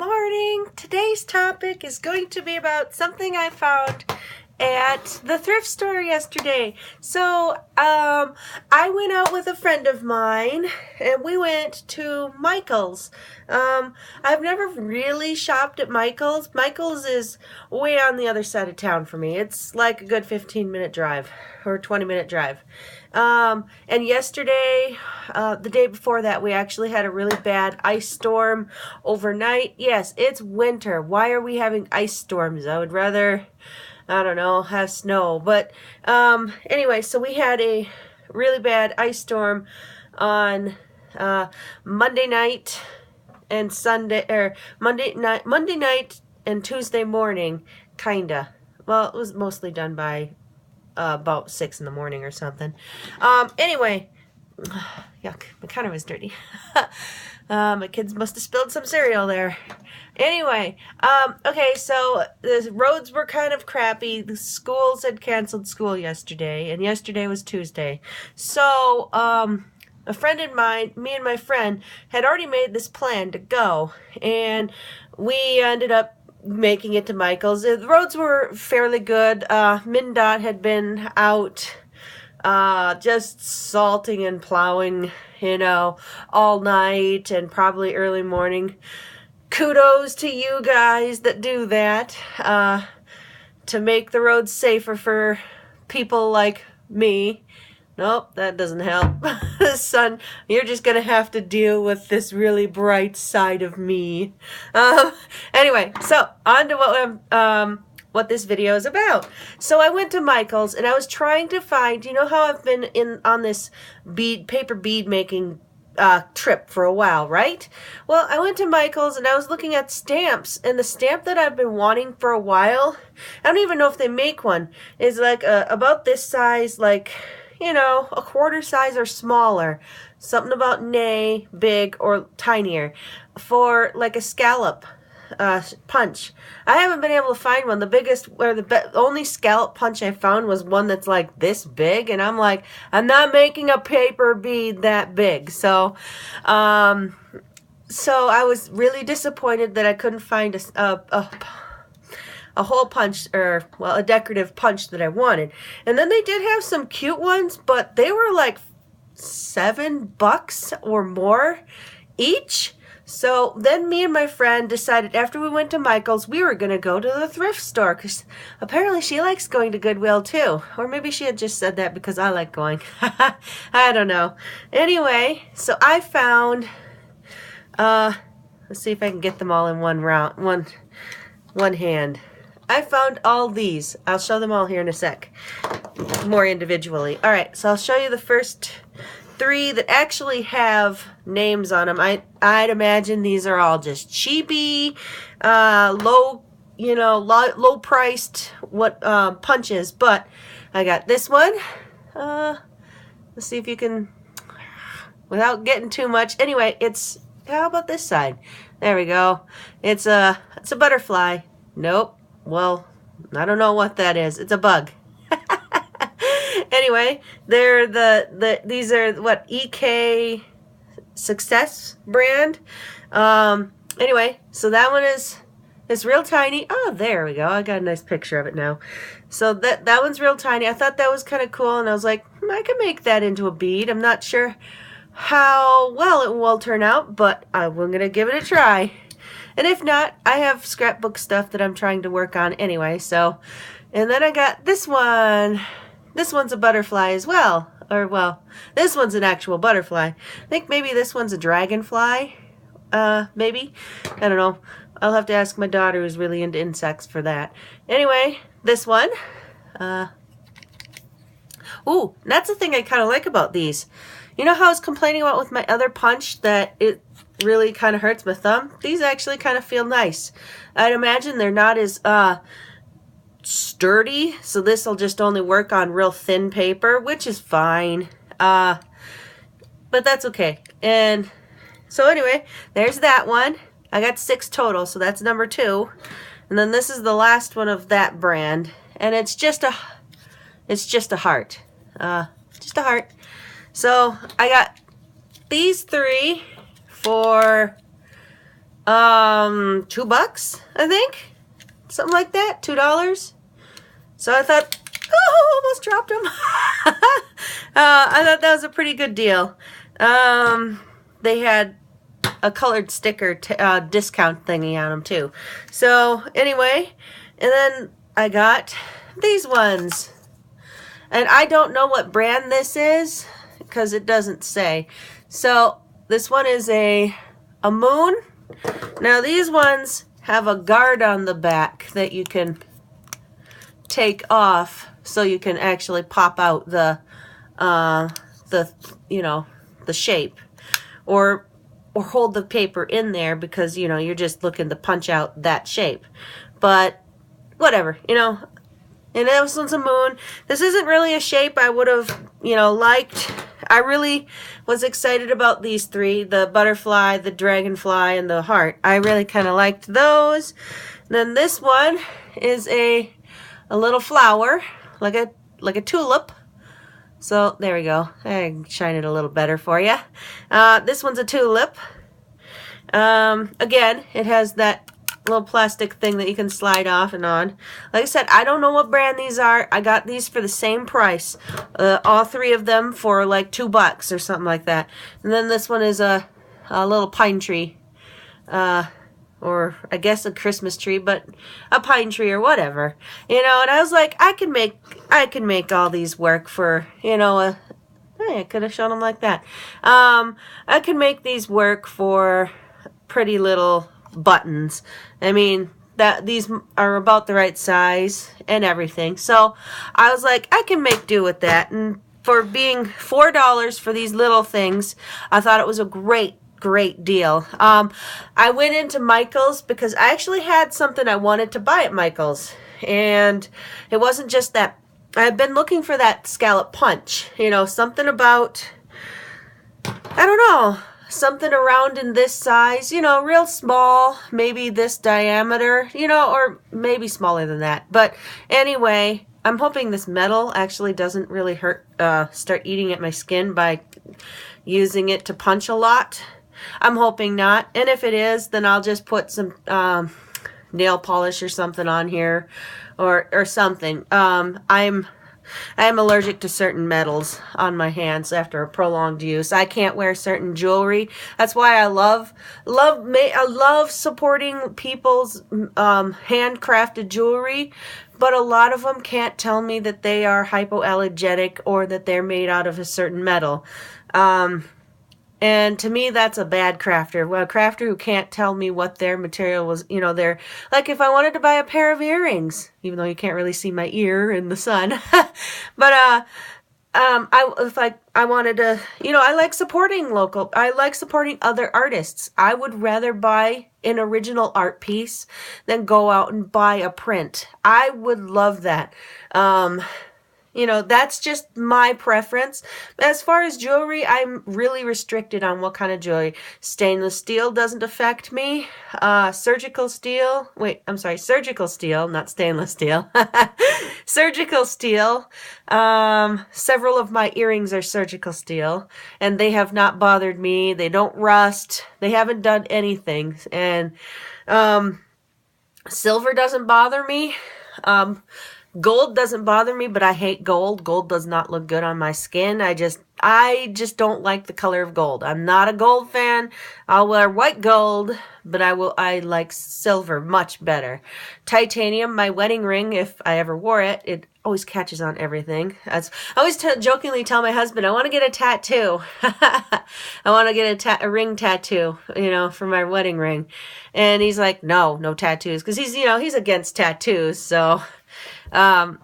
morning. Today's topic is going to be about something I found at the thrift store yesterday. So, I went out with a friend of mine and we went to Michael's. I've never really shopped at Michael's. Michael's is way on the other side of town for me. It's like a good 15-minute drive or 20-minute drive. And yesterday, the day before that, we actually had a really bad ice storm overnight. Yes, it's winter. Why are we having ice storms? I would rather, I don't know, have snow. But anyway, so we had a really bad ice storm on Monday night and Monday night and Tuesday morning, kinda. Well, it was mostly done by about 6 in the morning or something. Anyway, yuck, my counter was dirty. My kids must have spilled some cereal there. Anyway, okay, so the roads were kind of crappy. The schools had canceled school yesterday, and yesterday was Tuesday. So, a friend of mine, me and my friend, had already made this plan to go, and we ended up making it to Michael's. The roads were fairly good. MnDOT had been out just salting and plowing, all night and probably early morning. Kudos to you guys that do that to make the roads safer for people like me. Nope, that doesn't help. Son, you're just going to have to deal with this really bright side of me. Anyway, so on to what this video is about. So I went to Michael's and I was trying to find, you know how I've been on this paper bead making trip for a while, right? Well, I went to Michael's and I was looking at stamps, and the stamp that I've been wanting for a while, I don't even know if they make one, is like about this size, like, a quarter size or smaller. Something about nay, big, or tinier. For like a scallop punch. I haven't been able to find one. The biggest, or the only scallop punch I found was one that's like this big. And I'm like, I'm not making a paper bead that big. So I was really disappointed that I couldn't find a hole punch, or, well, a decorative punch that I wanted. And then they did have some cute ones, but they were like $7 or more each. So then me and my friend decided, after we went to Michael's, we were going to go to the thrift store, because apparently she likes going to Goodwill too. Or maybe she had just said that because I like going. I don't know. Anyway, so I found, let's see if I can get them all in one hand. I found all these. I'll show them all here in a sec, more individually. All right, so I'll show you the first 3 that actually have names on them. I'd imagine these are all just cheapy, low priced punches. But I got this one. Let's see if you can, without getting too much. Anyway, how about this side? There we go. It's a butterfly. Nope. Well, I don't know what that is. It's a bug. Anyway, these are what, EK Success brand. Anyway, so that one is real tiny. Oh, there we go. I got a nice picture of it now. So that one's real tiny. I thought that was kind of cool, and I was like, I could make that into a bead. I'm not sure how well it will turn out, but I'm gonna give it a try. And if not, I have scrapbook stuff that I'm trying to work on anyway. So, and then I got this one. This one's a butterfly as well. Or, well, this one's an actual butterfly. I think maybe this one's a dragonfly. Maybe. I don't know. I'll have to ask my daughter, who's really into insects, for that. Anyway, this one. Ooh, that's the thing I kind of like about these. You know how I was complaining about with my other punch that it really kind of hurts my thumb? These actually kind of feel nice. I'd imagine they're not as sturdy, so this will just only work on real thin paper, which is fine. But that's okay. And so anyway, there's that one. I got 6 total, so that's number 2. And then this is the last one of that brand, and it's just a heart. Just a heart. So I got these 3 for $2, I think. Something like that, $2. So I thought, oh, almost dropped them. I thought that was a pretty good deal. They had a colored sticker discount thingy on them too. So anyway, and then I got these ones. And I don't know what brand this is because it doesn't say. So this one is a moon. Now these ones have a guard on the back that you can take off so you can actually pop out the shape, or hold the paper in there because you're just looking to punch out that shape. But whatever, and this one's a moon. This isn't really a shape I would have liked. I really was excited about these three, the butterfly, the dragonfly, and the heart. I really kind of liked those. And then this one is a little flower, like a tulip. So there we go. I can shine it a little better for you. This one's a tulip. Again, it has that little plastic thing that you can slide off and on. Like I said, I don't know what brand these are. I got these for the same price. All three of them for like $2 or something like that. And then this one is a little pine tree. Or I guess a Christmas tree, but a pine tree or whatever. And I was like, I can make all these work for, hey, I could have shown them like that. I can make these work for pretty little buttons. I mean, these are about the right size and everything. So I was like, I can make do with that. And for being $4 for these little things, I thought it was a great deal. I went into Michael's because I actually had something I wanted to buy at Michael's, and it wasn't just that. I've been looking for that scallop punch, something about, I don't know, something around in this size, real small, maybe this diameter, or maybe smaller than that. But anyway, I'm hoping this metal actually doesn't really hurt, start eating at my skin by using it to punch a lot. I'm hoping not. And if it is, then I'll just put some nail polish or something on here, or something. I am allergic to certain metals on my hands after a prolonged use. I can't wear certain jewelry. That's why I love supporting people's handcrafted jewelry. But a lot of them can't tell me that they are hypoallergenic or that they're made out of a certain metal. And to me, that's a bad crafter. Well, a crafter who can't tell me what their material was, they're like, if I wanted to buy a pair of earrings, even though you can't really see my ear in the sun, but I wanted to, I like supporting local. I like supporting other artists. I would rather buy an original art piece than go out and buy a print. I would love that. That's just my preference. As far as jewelry, I'm really restricted on what kind of jewelry. Stainless steel doesn't affect me. Surgical steel, not stainless steel. Surgical steel. Several of my earrings are surgical steel, and they have not bothered me. They don't rust. They haven't done anything. And silver doesn't bother me. Gold doesn't bother me, but I hate gold. Gold does not look good on my skin. I just don't like the color of gold. I'm not a gold fan. I'll wear white gold, but I like silver much better. Titanium, my wedding ring, if I ever wore it, it always catches on everything. I always jokingly tell my husband, I want to get a tattoo. I want to get a ring tattoo, for my wedding ring. And he's like, no tattoos. Because he's against tattoos, so...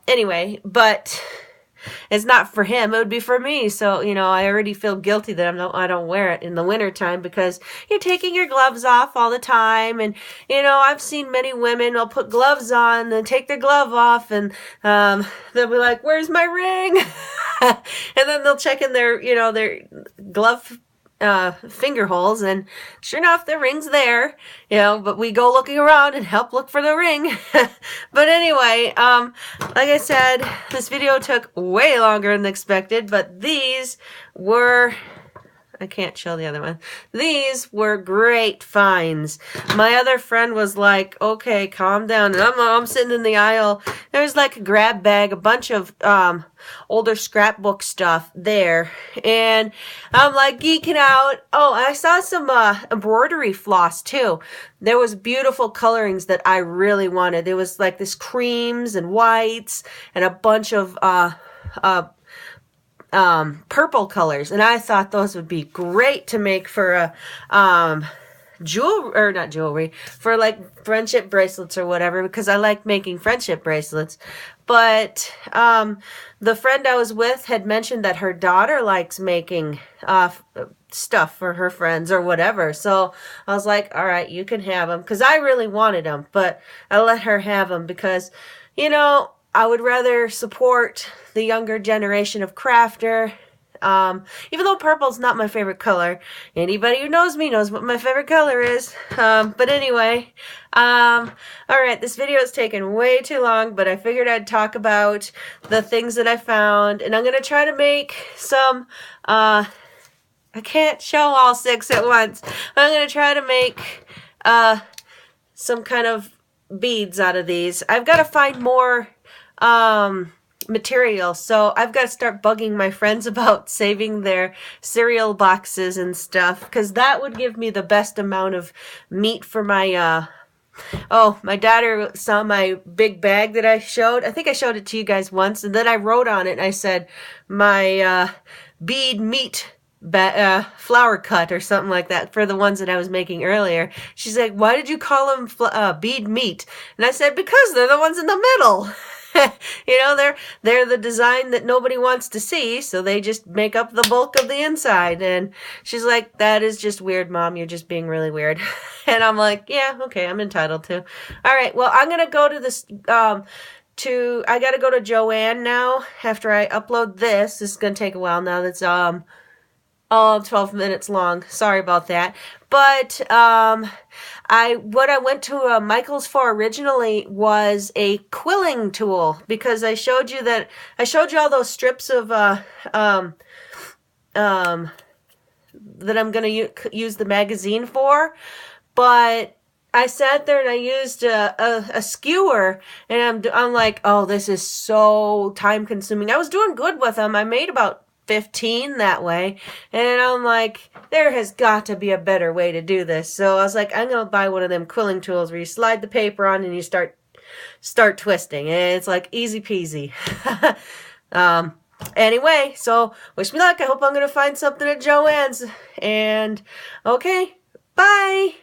Anyway, but it's not for him. It would be for me. So, I already feel guilty that I don't wear it in the wintertime because you're taking your gloves off all the time. And, I've seen many women will put gloves on and take their glove off and, they'll be like, where's my ring? And then they'll check in their glove finger holes, and sure enough, the ring's there, but we go looking around and help look for the ring. But anyway, like I said, this video took way longer than expected, but these were, I can't show the other one. These were great finds. My other friend was like, okay, calm down. And I'm sitting in the aisle. There's like a grab bag, a bunch of older scrapbook stuff there. And I'm like geeking out. Oh, I saw some embroidery floss too. There was beautiful colorings that I really wanted. There was like this creams and whites and a bunch of purple colors, and I thought those would be great to make for a not jewelry, for like friendship bracelets or whatever, because I like making friendship bracelets. But the friend I was with had mentioned that her daughter likes making stuff for her friends or whatever. So I was like, all right, you can have them, because I really wanted them, but I let her have them because, you know, I would rather support the younger generation of crafter. Even though purple's not my favorite color. Anybody who knows me knows what my favorite color is. But anyway, alright, this video is taking way too long, but I figured I'd talk about the things that I found, and I'm going to try to make some, I can't show all 6 at once, but I'm going to try to make, some kind of beads out of these. I've got to find more material, so I've got to start bugging my friends about saving their cereal boxes and stuff, because that would give me the best amount of meat for my oh, my daughter saw my big bag that I showed. I think I showed it to you guys once, and then I wrote on it and I said my bead meat flower cut or something like that for the ones that I was making earlier. She's like, why did you call them bead meat? And I said, because they're the ones in the middle. You know, they're the design that nobody wants to see, so they just make up the bulk of the inside. And she's like, that is just weird, Mom. You're just being really weird. And I'm like, yeah, okay, I'm entitled to. All right, well, I'm gonna go to this I gotta go to Joanne now after I upload this. This is gonna take a while now. That's 12 minutes long. Sorry about that. But what I went to Michael's for originally was a quilling tool, because I showed you all those strips of that I'm going to use the magazine for, but I sat there and I used a skewer, and I'm like, oh, this is so time consuming. I was doing good with them. I made about 15 that way, and I'm like, there has got to be a better way to do this. So I was like, I'm gonna buy one of them quilling tools where you slide the paper on and you start twisting, and it's like easy peasy. Anyway, so wish me luck. I hope I'm gonna find something at Joann's, and okay, bye.